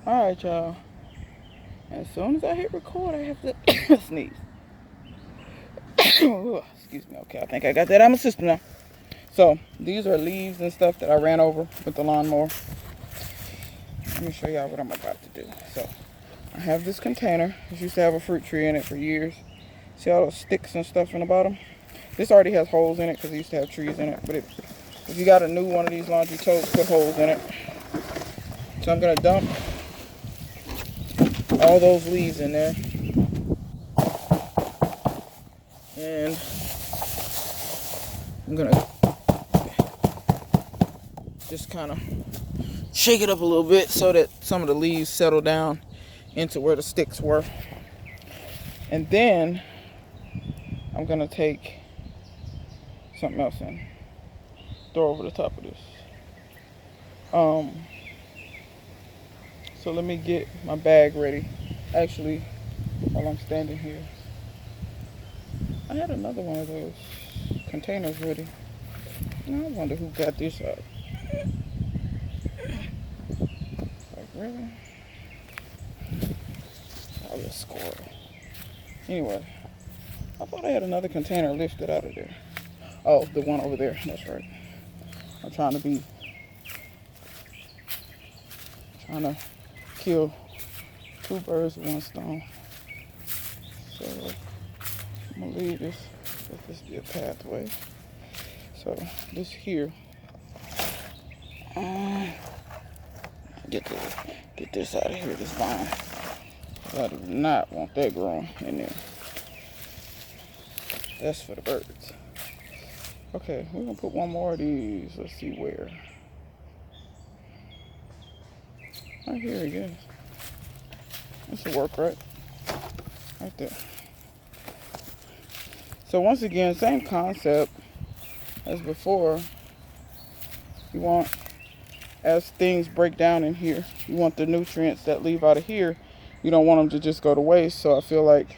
Alright, y'all. As soon as I hit record, I have to sneeze. Excuse me. Okay, I think I got that out of my system now. So, these are leaves and stuff that I ran over with the lawnmower. Let me show y'all what I'm about to do. So, I have this container. This used to have a fruit tree in it for years. See all those sticks and stuff in the bottom? This already has holes in it because it used to have trees in it. But if you got a new one of these laundry totes, put holes in it. So I'm going to dump all those leaves in there. And I'm going to just kind of shake it up a little bit so that some of the leaves settle down into where the sticks were. And then I'm going to take something else in. Throw over the top of this. So let me get my bag ready. Actually, while I'm standing here, I had another one of those containers ready. Now I wonder who got this out. Like, really? Probably a squirrel. Anyway, I thought I had another container lifted out of there. Oh, the one over there. That's right. I'm trying to kill two birds with one stone. So I'm gonna leave this. Let this be a pathway. So this here. Get this out of here. This vine. I do not want that growing in there. That's for the birds. Okay, we're gonna put one more of these. Let's see where. Right here, I guess. This will work, right? Right there. So once again, same concept as before. You want, as things break down in here, you want the nutrients that leave out of here. You don't want them to just go to waste. So I feel like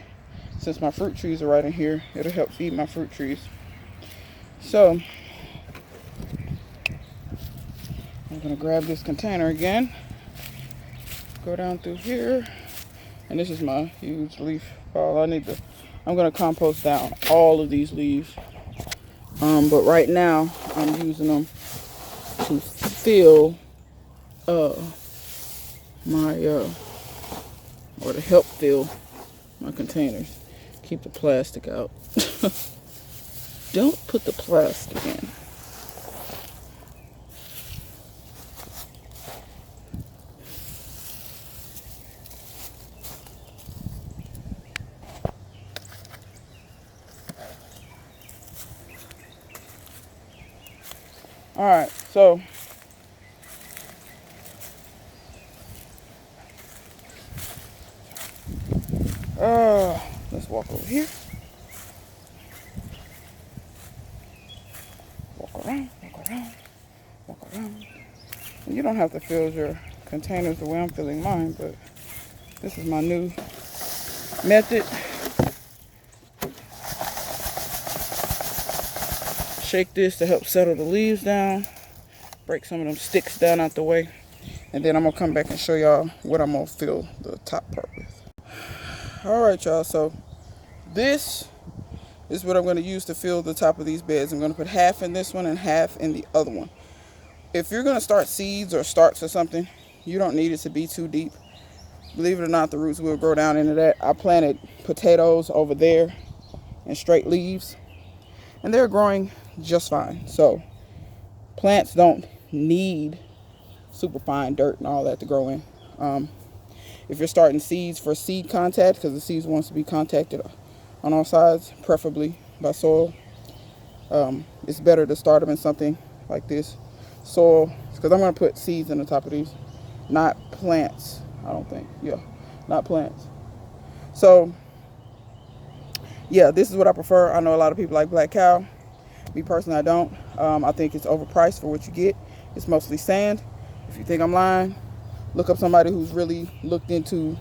since my fruit trees are right in here, it'll help feed my fruit trees. So I'm gonna grab this container again, go down through here, and this is my huge leaf ball. I'm gonna compost down all of these leaves. But right now I'm using them to fill or to help fill my containers. Keep the plastic out. Don't put the plastic in. All right, so let's walk over here. Walk around. And you don't have to fill your containers the way I'm filling mine, but this is my new method. Shake this to help settle the leaves down, break some of them sticks down out the way, and then I'm gonna come back and show y'all what I'm gonna fill the top part with. All right, y'all, so this is what I'm gonna use to fill the top of these beds. I'm gonna put half in this one and half in the other one. If you're gonna start seeds or starts or something, you don't need it to be too deep. Believe it or not, the roots will grow down into that. I planted potatoes over there and straight leaves, and they're growing just fine. So plants don't need super fine dirt and all that to grow in. If you're starting seeds for seed contact, because the seeds wants to be contacted on all sides, preferably by soil, it's better to start them in something like this soil, because I'm going to put seeds in the top of these, not plants. I don't think, not plants. So yeah, this is what I prefer. I know a lot of people like black cow. Me personally, I don't. I think it's overpriced for what you get. It's mostly sand. If you think I'm lying, look up somebody who's really looked into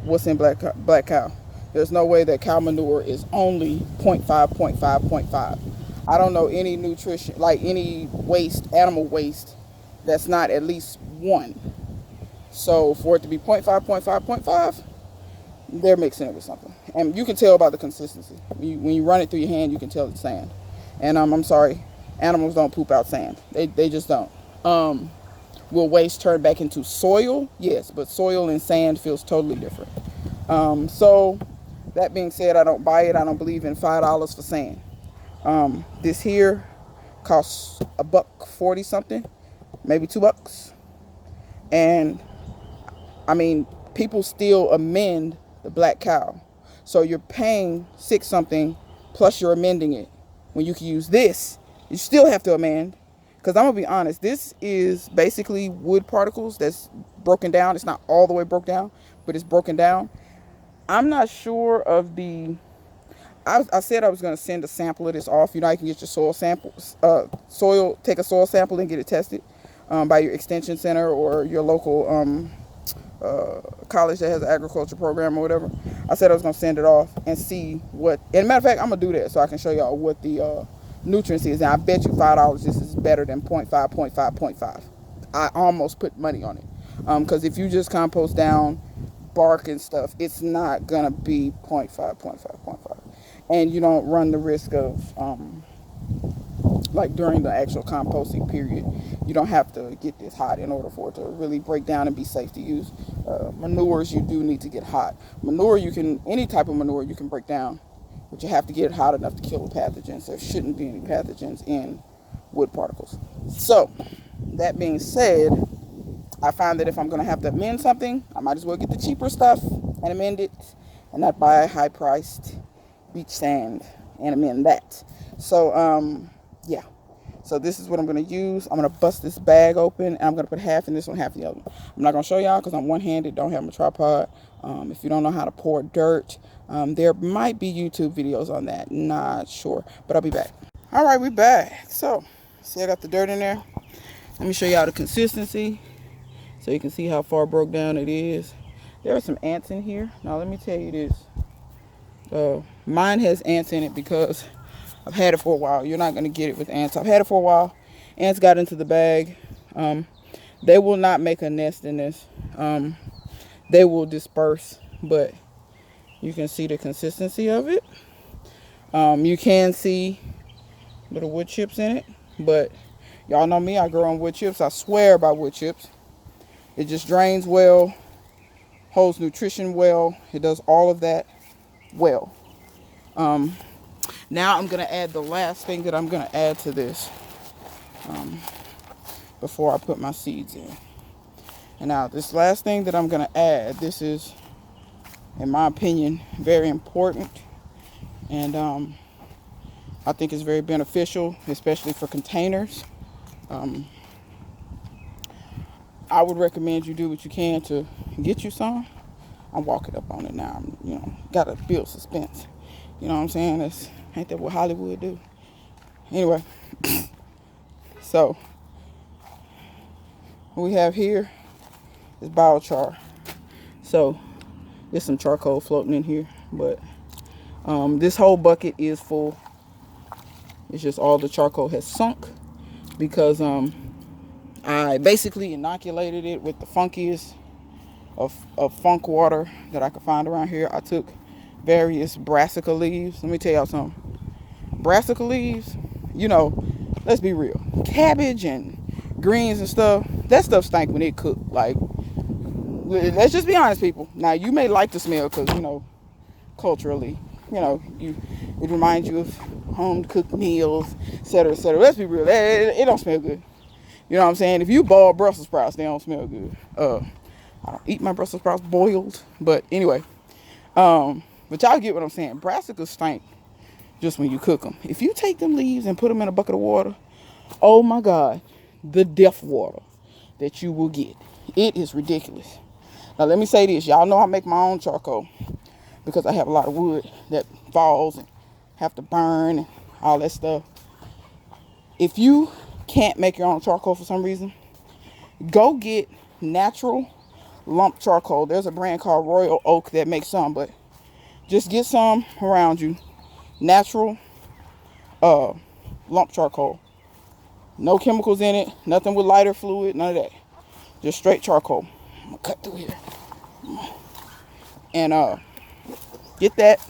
what's in black cow. There's no way that cow manure is only 0.5. I don't know any nutrition, like any waste, animal waste, that's not at least 1. So for it to be 0.5, 0.5, 0.5, they're mixing it with something. And you can tell by the consistency. When you run it through your hand, you can tell it's sand. And I'm sorry, animals don't poop out sand. They just don't. Will waste turn back into soil? Yes, but soil and sand feels totally different. So that being said, I don't buy it. I don't believe in $5 for sand. This here costs $1.40 something, maybe $2. And I mean, people still amend the black cow. So you're paying $6 something plus you're amending it. When you can use this, you still have to amend. Because I'm going to be honest, this is basically wood particles that's broken down. It's not all the way broke down, but it's broken down. I'm not sure of the... I said I was going to send a sample of this off. You know, I can get your soil samples, take a soil sample and get it tested by your extension center or your local college that has an agriculture program or whatever. I said I was going to send it off and see what... And matter of fact, I'm going to do that so I can show y'all what the nutrients is. And I bet you $5 this is better than 0.5, 0.5, 0.5. I almost put money on it. Because if you just compost down bark and stuff, it's not going to be 0.5, 0.5, 0.5. And you don't run the risk of, like during the actual composting period, you don't have to get this hot in order for it to really break down and be safe to use. Manures, you do need to get hot. Manure, any type of manure you can break down, but you have to get it hot enough to kill the pathogens. There shouldn't be any pathogens in wood particles. So, that being said, I find that if I'm going to have to amend something, I might as well get the cheaper stuff and amend it, and not buy high-priced beach sand and amend that. So, yeah. So this is what I'm going to use. I'm going to bust this bag open, and I'm going to put half in this one, half in the other one. I'm not going to show y'all because I'm one-handed, don't have my tripod. If you don't know how to pour dirt, there might be YouTube videos on that. Not sure, but I'll be back. All right, we're back. So, see, I got the dirt in there. Let me show y'all the consistency so you can see how far broke down it is. There are some ants in here. Now, let me tell you this. Mine has ants in it because I've had it for a while. You're not going to get it with ants. I've had it for a while. Ants got into the bag. They will not make a nest in this. They will disperse, but you can see the consistency of it. You can see little wood chips in it, but y'all know me, I grow on wood chips. I swear by wood chips. It just drains well, holds nutrition well. It does all of that well. Now I'm going to add the last thing that I'm going to add to this before I put my seeds in. And now this last thing that I'm going to add, this is, in my opinion, very important. And I think it's very beneficial, especially for containers. I would recommend you do what you can to get you some. I'm walking up on it now. Got to build suspense. You know what I'm saying? Ain't that what Hollywood do? Anyway, so what we have here is biochar. So there's some charcoal floating in here, but this whole bucket is full. It's just all the charcoal has sunk because I basically inoculated it with the funkiest of funk water that I could find around here. I took various brassica leaves. Let me tell y'all something. Brassica leaves, let's be real. Cabbage and greens and stuff, that stuff stank when it cooked. Like, let's just be honest, people. Now, you may like the smell because, culturally, it reminds you of home-cooked meals, etc., etc. Let's be real. It don't smell good. You know what I'm saying? If you boil Brussels sprouts, they don't smell good. I don't eat my Brussels sprouts boiled. But anyway, but y'all get what I'm saying. Brassicas stink just when you cook them. If you take them leaves and put them in a bucket of water, oh my God, the death water that you will get. It is ridiculous. Now, let me say this. Y'all know I make my own charcoal because I have a lot of wood that falls and have to burn and all that stuff. If you can't make your own charcoal for some reason, go get natural lump charcoal. There's a brand called Royal Oak that makes some, but just get some around you. Natural lump charcoal. No chemicals in it, nothing with lighter fluid, none of that. Just straight charcoal. I'm gonna cut through here. And get that.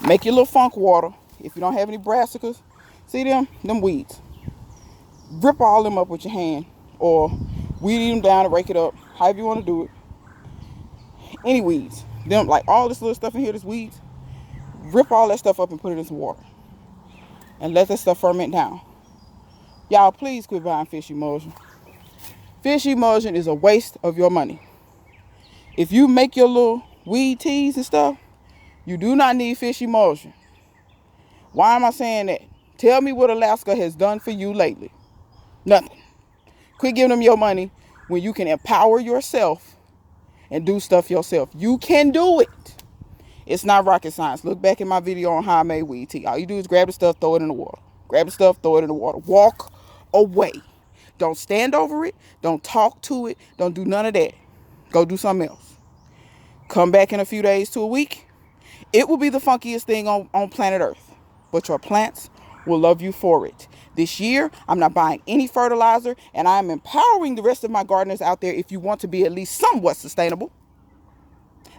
Make your little funk water. If you don't have any brassicas, see them weeds. Rip all them up with your hand, or weed them down and rake it up, however you want to do it. Any weeds, them, like all this little stuff in here, this weeds, rip all that stuff up and put it in some water and let that stuff ferment down. Y'all, please quit buying fish emulsion. Fish emulsion is a waste of your money. If you make your little weed teas and stuff, you do not need fish emulsion. Why am I saying that? Tell me what Alaska has done for you lately. Nothing. Quit giving them your money when you can empower yourself and do stuff yourself. You can do it. It's not rocket science. Look back at my video on how I made weed tea. All you do is grab the stuff, throw it in the water. Grab the stuff, throw it in the water. Walk away. Don't stand over it. Don't talk to it. Don't do none of that. Go do something else. Come back in a few days to a week. It will be the funkiest thing on planet Earth. But your plants will love you for it. This year, I'm not buying any fertilizer, and I am empowering the rest of my gardeners out there. If you want to be at least somewhat sustainable,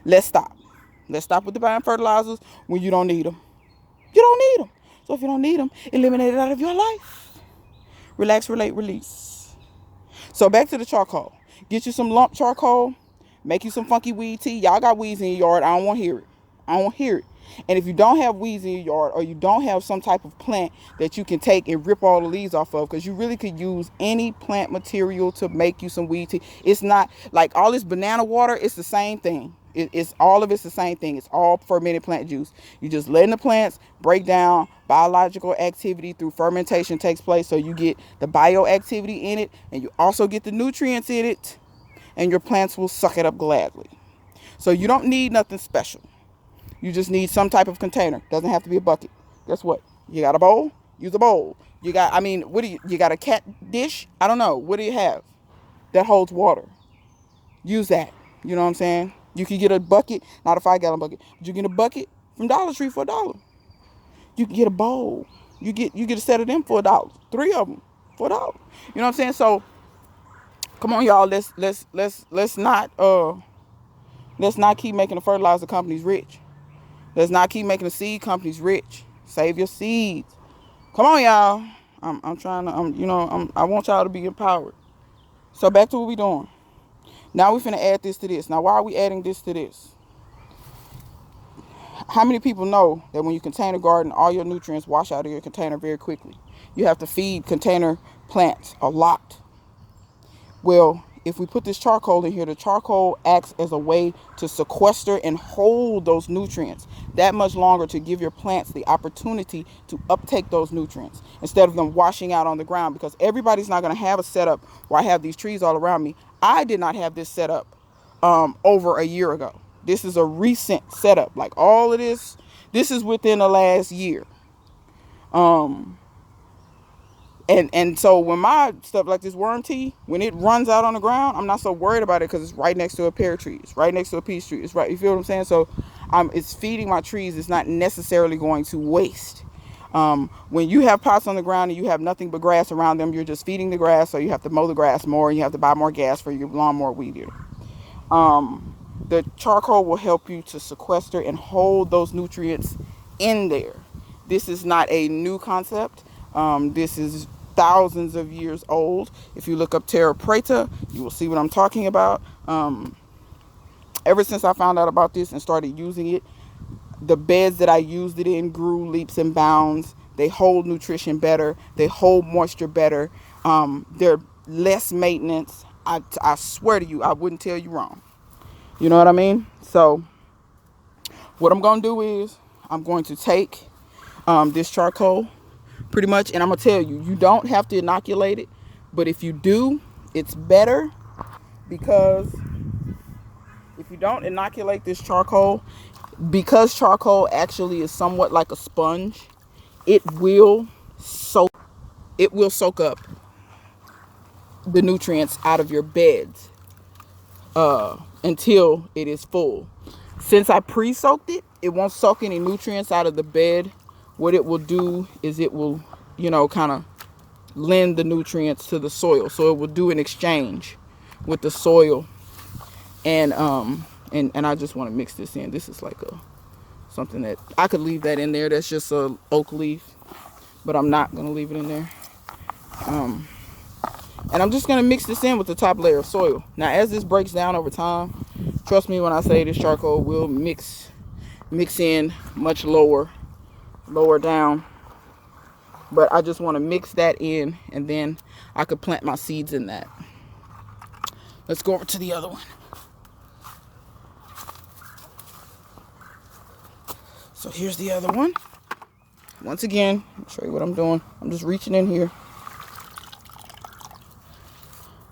let's stop. Let's stop with the buying fertilizers when you don't need them. You don't need them. So if you don't need them, eliminate it out of your life. Relax, relate, release. So back to the charcoal. Get you some lump charcoal. Make you some funky weed tea. Y'all got weeds in your yard. I don't want to hear it. I don't want to hear it. And if you don't have weeds in your yard, or you don't have some type of plant that you can take and rip all the leaves off of, because you really could use any plant material to make you some weed tea. It's not like all this banana water. It's the same thing. It's all of it's the same thing. It's all fermented plant juice. You just letting the plants break down. Biological activity through fermentation takes place, so you get the bioactivity in it, and you also get the nutrients in it, and your plants will suck it up gladly. So you don't need nothing special. You just need some type of container. Doesn't have to be a bucket. Guess what? You got a bowl? Use a bowl. You got, what do you got a cat dish? I don't know. What do you have that holds water? Use that. You know what I'm saying? You can get a bucket, not a 5-gallon bucket, but you get a bucket from Dollar Tree for $1. You can get a bowl. You get a set of them for $1. 3 of them for $1. You know what I'm saying? So come on, y'all. Let's not keep making the fertilizer companies rich. Let's not keep making the seed companies rich. Save your seeds. Come on, y'all. I'm trying to, I want y'all to be empowered. So back to what we doing. Now we finna add this to this. Now, why are we adding this to this? How many people know that when you container garden, all your nutrients wash out of your container very quickly? You have to feed container plants a lot. Well, if we put this charcoal in here, the charcoal acts as a way to sequester and hold those nutrients that much longer, to give your plants the opportunity to uptake those nutrients instead of them washing out on the ground. Because everybody's not going to have a setup where I have these trees all around me. I did not have this setup over a year ago. This is a recent setup. Like all of this is within the last year. And so when my stuff like this worm tea, when it runs out on the ground, I'm not so worried about it, because it's right next to a pear tree. It's right next to a peach tree. It's right. You feel what I'm saying? So it's feeding my trees. It's not necessarily going to waste. When you have pots on the ground and you have nothing but grass around them, you're just feeding the grass. So you have to mow the grass more, and you have to buy more gas for your lawnmower weed eater. The charcoal will help you to sequester and hold those nutrients in there. This is not a new concept. This is thousands of years old. If you look up terra preta, you will see what I'm talking about. Ever since I found out about this and started using it, the beds that I used it in grew leaps and bounds. They hold nutrition better. They hold moisture better. They're less maintenance. I swear to you, I wouldn't tell you wrong. You know what I mean? So what I'm going to do is I'm going to take this charcoal pretty much, and I'm going to tell you, you don't have to inoculate it, but if you do, it's better, because if you don't inoculate this charcoal, because charcoal actually is somewhat like a sponge, it will soak up the nutrients out of your beds until it is full. Since I pre-soaked it, it won't soak any nutrients out of the bed. What it will do is it will, kind of lend the nutrients to the soil. So it will do an exchange with the soil, and I just want to mix this in. This is like something that I could leave that in there. That's just a oak leaf, but I'm not gonna leave it in there. And I'm just gonna mix this in with the top layer of soil. Now, as this breaks down over time, trust me when I say this charcoal will mix in much lower down. But I just want to mix that in, and then I could plant my seeds in that. Let's go over to the other one. So here's the other one. Once again, I'll show you what I'm doing. I'm just reaching in here.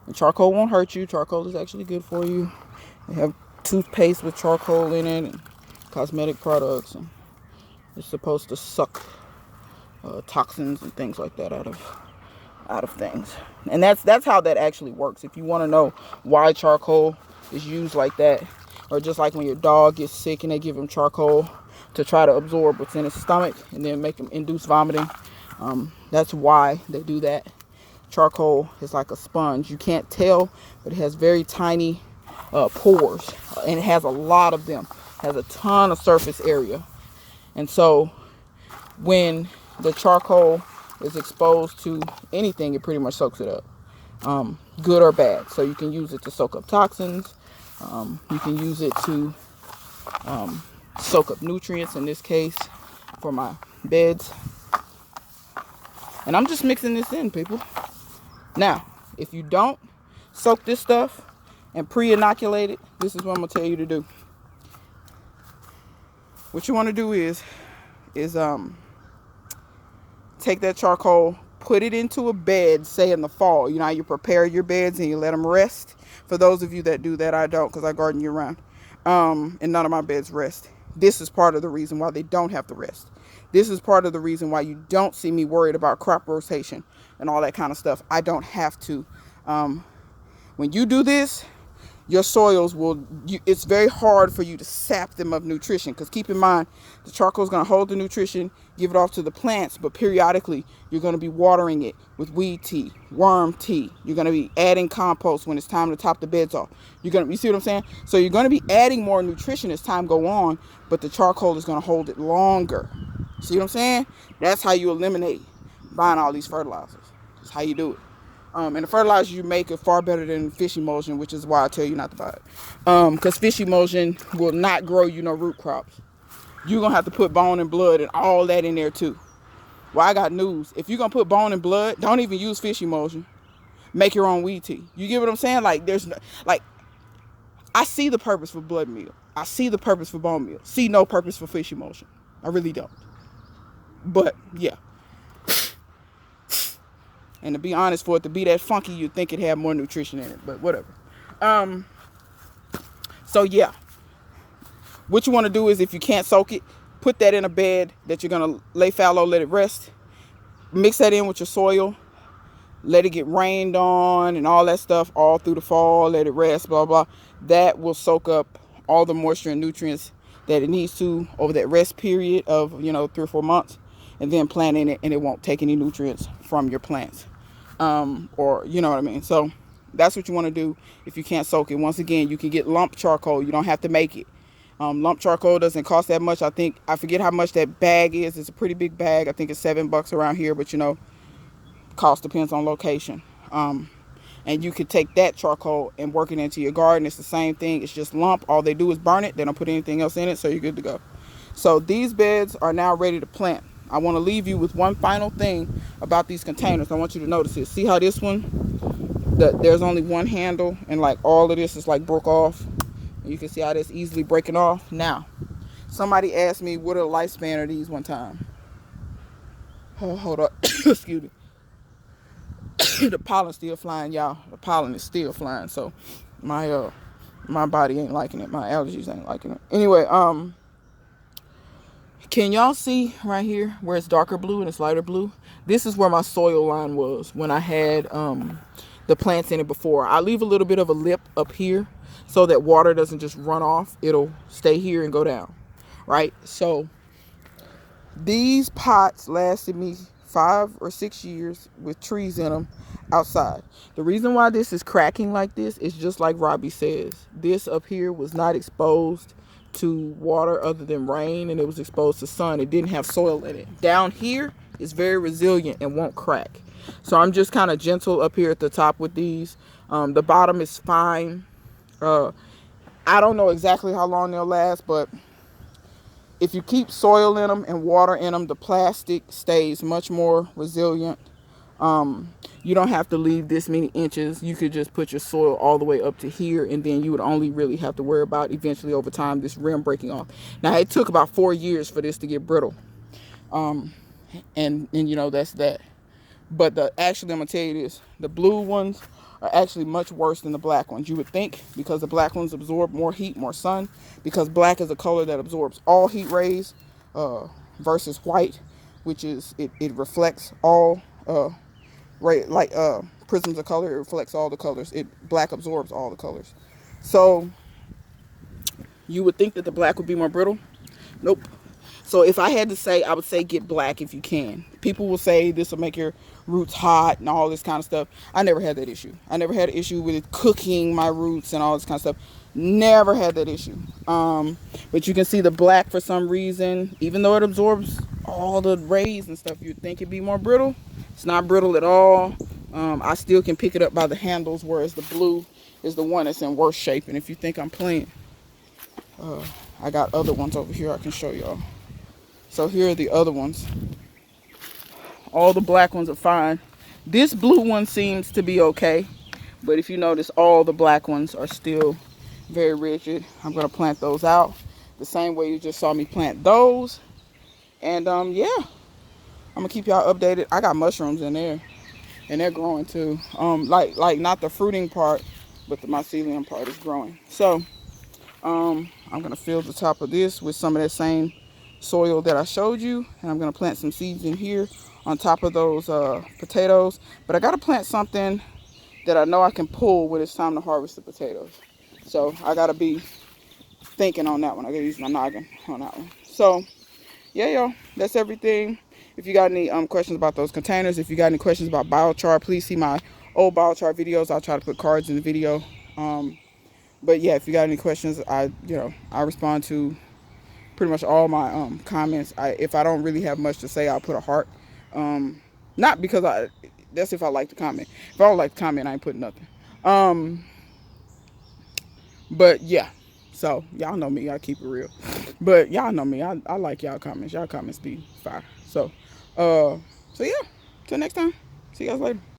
And charcoal won't hurt you. Charcoal is actually good for you. They have toothpaste with charcoal in it, and cosmetic products, and it's supposed to suck toxins and things like that out of things. And that's how that actually works. If you want to know why charcoal is used like that, or just like when your dog gets sick and they give him charcoal to try to absorb what's in his stomach and then make him induce vomiting, that's why they do that. Charcoal is like a sponge. You can't tell, but it has very tiny pores, and it has a lot of them. It has a ton of surface area, and so when the charcoal is exposed to anything, it pretty much soaks it up, good or bad. So you can use it to soak up toxins. You can use it to soak up nutrients, in this case for my beds. And I'm just mixing this in, people. Now, if you don't soak this stuff and pre-inoculate it, this is what I'm gonna tell you to do. What you want to do is take that charcoal, put it into a bed, say in the fall. You know how you prepare your beds and you let them rest? For those of you that do that, I don't, because I garden year round. And none of my beds rest. This is part of the reason why they don't have to rest. This is part of the reason why you don't see me worried about crop rotation and all that kind of stuff. I don't have to. When you do this, your soils it's very hard for you to sap them of nutrition, because keep in mind, the charcoal is going to hold the nutrition, give it off to the plants, but periodically you're going to be watering it with weed tea, worm tea. You're going to be adding compost when it's time to top the beds off. You see what I'm saying? So you're going to be adding more nutrition as time go on, but the charcoal is going to hold it longer. See what I'm saying? That's how you eliminate buying all these fertilizers. That's how you do it. And the fertilizer you make are far better than fish emulsion, which is why I tell you not to buy it. Because fish emulsion will not grow you no root crops. You're going to have to put bone and blood and all that in there too. Well, I got news. If you're going to put bone and blood, don't even use fish emulsion. Make your own weed tea. You get what I'm saying? Like, I see the purpose for blood meal. I see the purpose for bone meal. See no purpose for fish emulsion. I really don't. But, yeah. And to be honest, for it to be that funky, you'd think it had more nutrition in it, but whatever. So yeah, what you want to do is, if you can't soak it, put that in a bed that you're going to lay fallow, let it rest. Mix that in with your soil. Let it get rained on and all that stuff all through the fall. Let it rest, blah, blah. That will soak up all the moisture and nutrients that it needs to over that rest period of, 3 or 4 months. And then plant in it, and it won't take any nutrients from your plants. Or you know what I mean? So that's what you want to do if you can't soak it. Once again, you can get lump charcoal. You don't have to make it. Lump charcoal doesn't cost that much. I forget how much that bag is. It's a pretty big bag. I think it's $7 around here, but cost depends on location. And you could take that charcoal and work it into your garden. It's the same thing. It's just lump. All they do is burn it. They don't put anything else in it, so you're good to go. So these beds are now ready to plant. I want to leave you with one final thing about these containers. I want you to notice this. See how this one, there's only one handle, and like all of this is like broke off. You can see how that's easily breaking off. Now, somebody asked me what are the lifespan of these one time. Oh, hold up. Excuse me. The pollen's still flying, y'all. The pollen is still flying, so my body ain't liking it. My allergies ain't liking it. Anyway, can y'all see right here where it's darker blue and it's lighter blue? This is where my soil line was when I had the plants in it before. I leave a little bit of a lip up here so that water doesn't just run off. It'll stay here and go down, right? So these pots lasted me 5 or 6 years with trees in them. outside. The reason why this is cracking like this is just like Robbie says. This up here was not exposed to water other than rain, and it was exposed to sun. It didn't have soil in it. Down here, it's very resilient and won't crack. So I'm just kind of gentle up here at the top with these. The bottom is fine. I don't know exactly how long they'll last, but if you keep soil in them and water in them, the plastic stays much more resilient. You don't have to leave this many inches. You could just put your soil all the way up to here, and then you would only really have to worry about eventually over time this rim breaking off. Now, it took about 4 years for this to get brittle. And you know, that's that. But actually, I'm gonna tell you this: the blue ones are actually much worse than the black ones. You would think, because the black ones absorb more heat, more sun, because black is a color that absorbs all heat rays, versus white, which is it reflects all right, like prisms of color. It reflects all the colors. Black absorbs all the colors. So you would think that the black would be more brittle. Nope. So if I had to say, I would say get black if you can. People will say this will make your roots hot and all this kind of stuff. I never had that issue. I never had an issue with cooking my roots and all this kind of stuff. Never had that issue. But you can see the black for some reason, even though it absorbs all the rays and stuff, you'd think it'd be more brittle. It's not brittle at all. I still can pick it up by the handles, whereas the blue is the one that's in worse shape. And if you think I'm playing, I got other ones over here I can show y'all. So here are the other ones. All the black ones are fine. This blue one seems to be okay. But if you notice, all the black ones are still very rigid. I'm going to plant those out the same way you just saw me plant those. And yeah, I'm going to keep y'all updated. I got mushrooms in there. And they're growing too. Like not the fruiting part, but the mycelium part is growing. So I'm going to fill the top of this with some of that same soil that I showed you, and I'm going to plant some seeds in here on top of those potatoes. But I got to plant something that I know I can pull when it's time to harvest the potatoes. So I got to be thinking on that one. I got to use my noggin on that one. So yeah, y'all, that's everything. If you got any questions about those containers, if you got any questions about biochar, please see my old biochar videos. I'll try to put cards in the video. But yeah, if you got any questions, I respond to pretty much all my comments. If I don't really have much to say, I'll put a heart. Not because that's if I like to comment. If I don't like to comment, I ain't putting nothing. But yeah, so y'all know me, I keep it real. But y'all know me, I like y'all comments. Y'all comments be fire. So yeah, till next time. See you guys later.